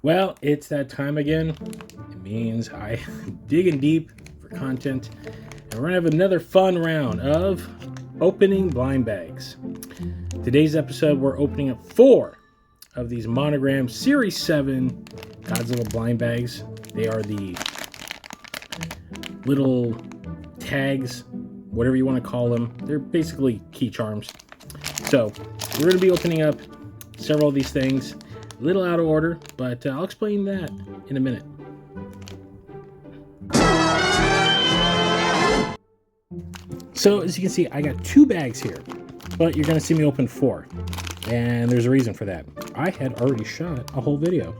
Well, it's that time again. It means I'm digging deep for content, and we're gonna have another fun round of opening blind bags. Today's episode, we're opening up 4 of these Monogram Series 7 Godzilla blind bags. They are the little tags, whatever you want to call them. They're basically key charms. So we're going to be opening up several of these things. A little out of order, but I'll explain that in a minute. So as you can see, I got 2 bags here, but you're going to see me open 4. And there's a reason for that. I had already shot a whole video,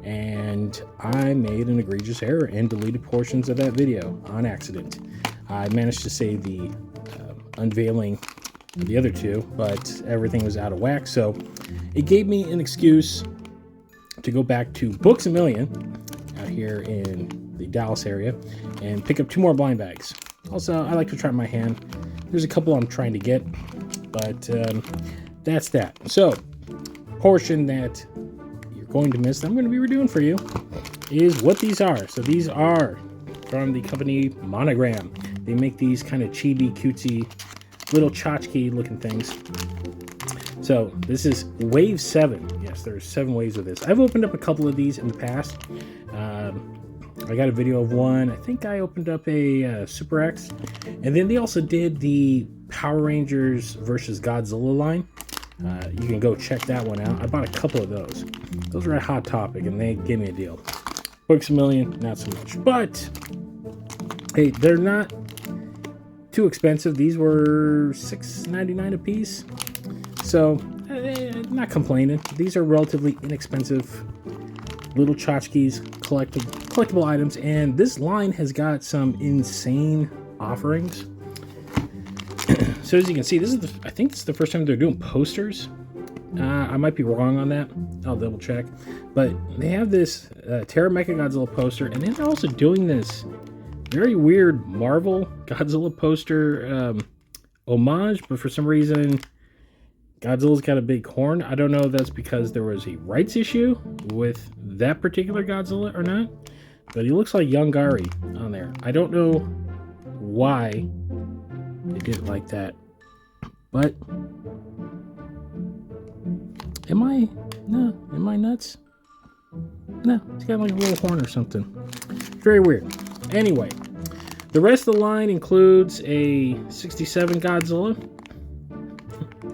and I made an egregious error and deleted portions of that video on accident. I managed to save the unveiling of the other 2, but everything was out of whack, so it gave me an excuse to go back to Books A Million out here in the Dallas area and pick up 2 more blind bags. Also, I like to try my hand. There's a couple I'm trying to get, but that's that. So, portion that you're going to miss that I'm going to be redoing for you is what these are. So these are from the company Monogram. They make these kind of chibi, cutesy, little tchotchke looking things. So this is wave 7. Yes, there's 7 waves of this. I've opened up a couple of these in the past. I got a video of one. I think I opened up a Super X. And then they also did the Power Rangers versus Godzilla line. You can go check that one out. I bought a couple of those. Those were a hot topic, and they gave me a deal. Books A Million, not so much. But, hey, they're not too expensive. These were $6.99 a piece. So, not complaining. These are relatively inexpensive little tchotchkes, collectible items. And this line has got some insane offerings. So as you can see, this is I think this is the first time they're doing posters. I might be wrong on that. I'll double check. But they have this Terra Mecha Godzilla poster, and then they're also doing this very weird Marvel Godzilla poster homage, but for some reason Godzilla's got a big horn. I don't know if that's because there was a rights issue with that particular Godzilla or not, but he looks like young Gary on there. I don't know why they did it like that, but am I nuts? No, it's got like a little horn or something. Very weird. Anyway, the rest of the line includes a 67 Godzilla.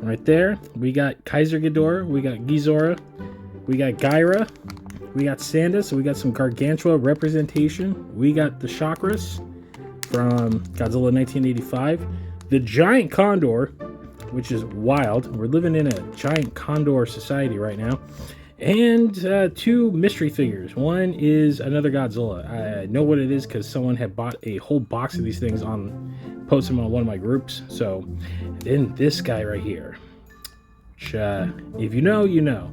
Right there. We got Kaiser Ghidorah. We got Ghidorah. We got Gyra. We got Sanda. So we got some Gargantua representation. We got the Chakras from Godzilla 1985. The giant Condor, which is wild. We're living in a giant Condor society right now. And 2 mystery figures. One is another Godzilla. I know what it is because someone had bought a whole box of these things posted them on one of my groups. So, and then this guy right here, which if you know, you know.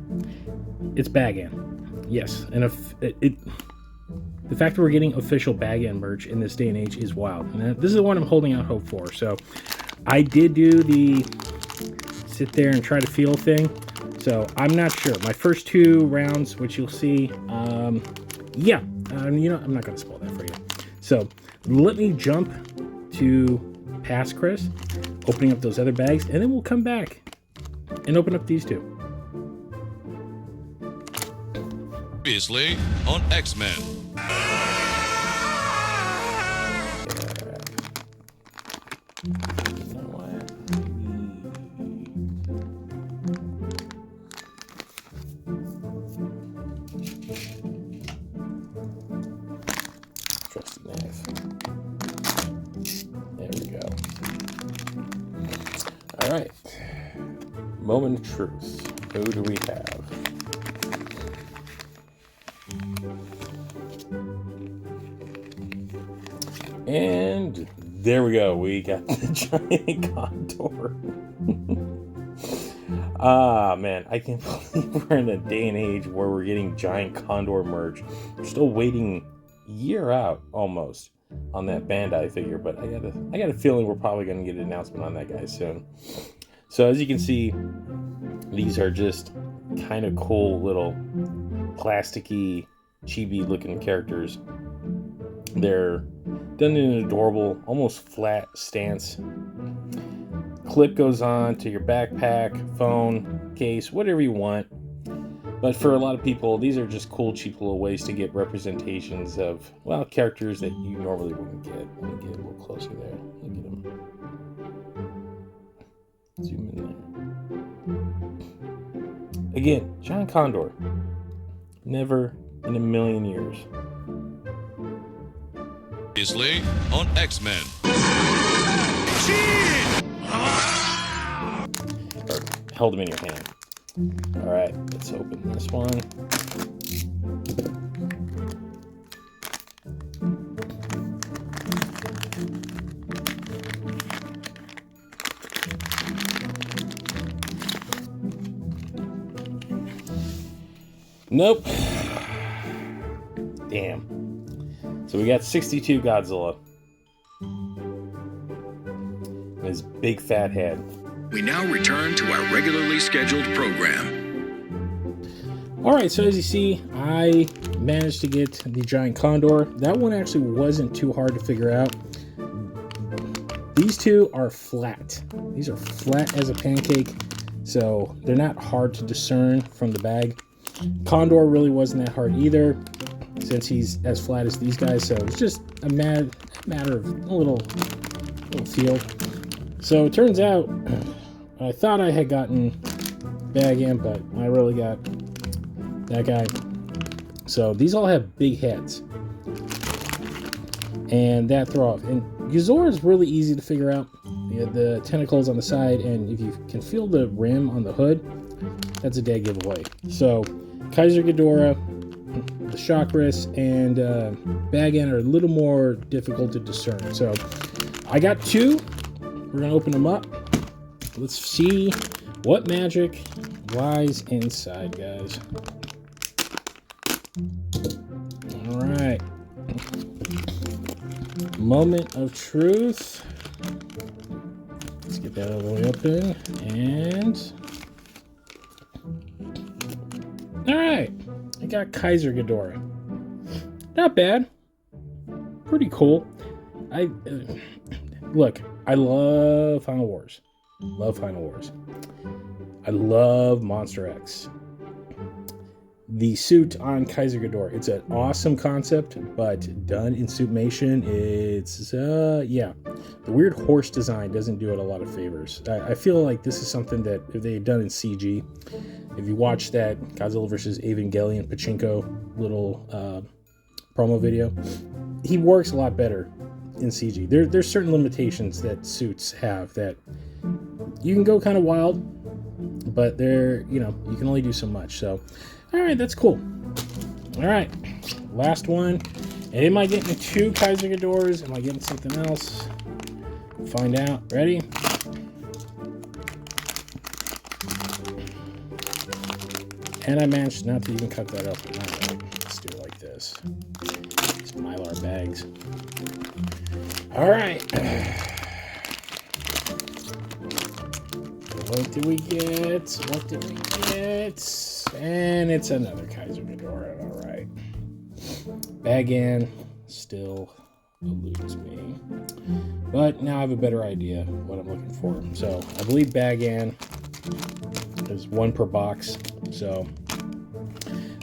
It's Bagan. Yes, and the fact that we're getting official Bagan merch in this day and age is wild. And this is the one I'm holding out hope for. So, I did do the sit there and try to feel thing. So I'm not sure. My first 2 rounds, which you'll see, I'm not going to spoil that for you. So let me jump to past Chris, opening up those other bags, and then we'll come back and open up these 2. Previously on X-Men. All right, moment of truth. Who do we have? And there we go. We got the giant Condor. Man, I can't believe we're in a day and age where we're getting giant Condor merch. We're still waiting a year out almost on that Bandai figure, but I got a feeling we're probably going to get an announcement on that guy soon. So as you can see, these are just kind of cool little plasticky, chibi looking characters. They're done in an adorable, almost flat stance. Clip goes on to your backpack, phone, case, whatever you want. But for a lot of people, these are just cool, cheap little ways to get representations of, well, characters that you normally wouldn't get. Let me get a little closer there. Look at them. Zoom in there. Again, giant condor. Never in a million years. Previously on X-Men. Or held them in your hand. Alright, let's open this one. Nope. Damn. So we got 62 Godzilla. And his big fat head. We now return to our regularly scheduled program. Alright, so as you see, I managed to get the giant condor. That one actually wasn't too hard to figure out. These two are flat. These are flat as a pancake, so they're not hard to discern from the bag. Condor really wasn't that hard either, since he's as flat as these guys, so it's just a matter of a little feel. So it turns out, I thought I had gotten Bagan, but I really got that guy. So these all have big heads, and that throw off. And Ghidorah is really easy to figure out. You have the tentacles on the side, and if you can feel the rim on the hood, that's a dead giveaway. So Kaiser Ghidorah, the Chakras, and Bagan are a little more difficult to discern. So I got two. We're gonna open them up. Let's see what magic lies inside, guys. All right. Moment of truth. Let's get that all the way open. And all right, I got Kaiser Ghidorah. Not bad. Pretty cool. Look, I love Final Wars. Love Final Wars. I love Monster X. The suit on Kaiser Ghidorah, it's an awesome concept, but done in Suitmation, it's, yeah. The weird horse design doesn't do it a lot of favors. I feel like this is something that if they had done in CG, if you watch that Godzilla vs. Evangelion Pachinko little promo video, he works a lot better in CG. There's certain limitations that suits have that you can go kind of wild, but you can only do so much. So, all right, that's cool. All right, last one. And am I getting two Kaiser Ghidorahs? Am I getting something else? Find out. Ready? And I managed not to even cut that up. All right, let's do it like this. It's Mylar bags. All right. What did we get? What did we get? And it's another Kaiser Ghidorah. All right. Bagan still eludes me. But now I have a better idea what I'm looking for. So I believe Bagan is one per box. So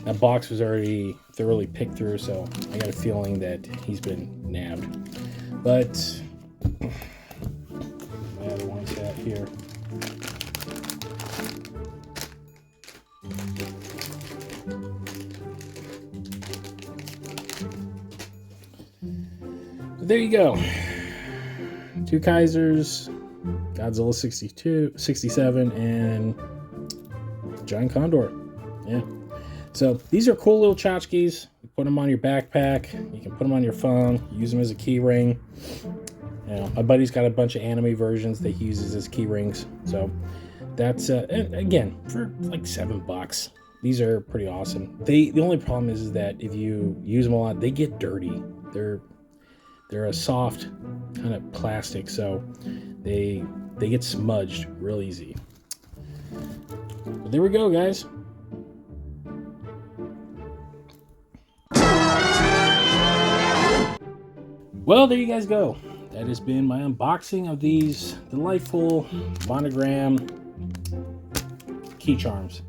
that box was already thoroughly picked through. So I got a feeling that he's been nabbed. But my other one's out here. There you go. Two Kaisers, Godzilla 62, 67, and Giant Condor. Yeah. So these are cool little tchotchkes. You put them on your backpack. You can put them on your phone. Use them as a key ring. You know, my buddy's got a bunch of anime versions that he uses as key rings. So that's and again for like $7. These are pretty awesome. The only problem is that if you use them a lot, they get dirty. They're a soft kind of plastic, so they get smudged real easy. But there we go, guys. Well, there you guys go. That has been my unboxing of these delightful Monogram key charms.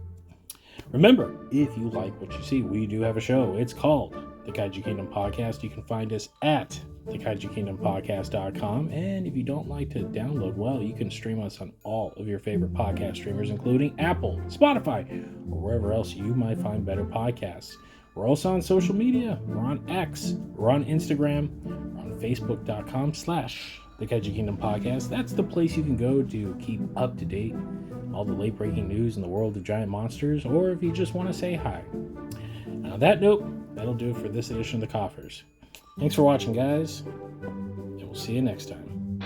Remember, if you like what you see, we do have a show. It's called The Kaiju Kingdom Podcast. You can find us at thekaijukingdompodcast.com. And if you don't like to download, well, you can stream us on all of your favorite podcast streamers, including Apple, Spotify, or wherever else you might find better podcasts. We're also on social media. We're on X. We're on Instagram. We're on Facebook.com/The Kaiju Kingdom Podcast. That's the place you can go to keep up to date all the late breaking news in the world of giant monsters, or if you just want to say hi. And on that note, that'll do it for this edition of the Koffers. Thanks for watching, guys, and we'll see you next time.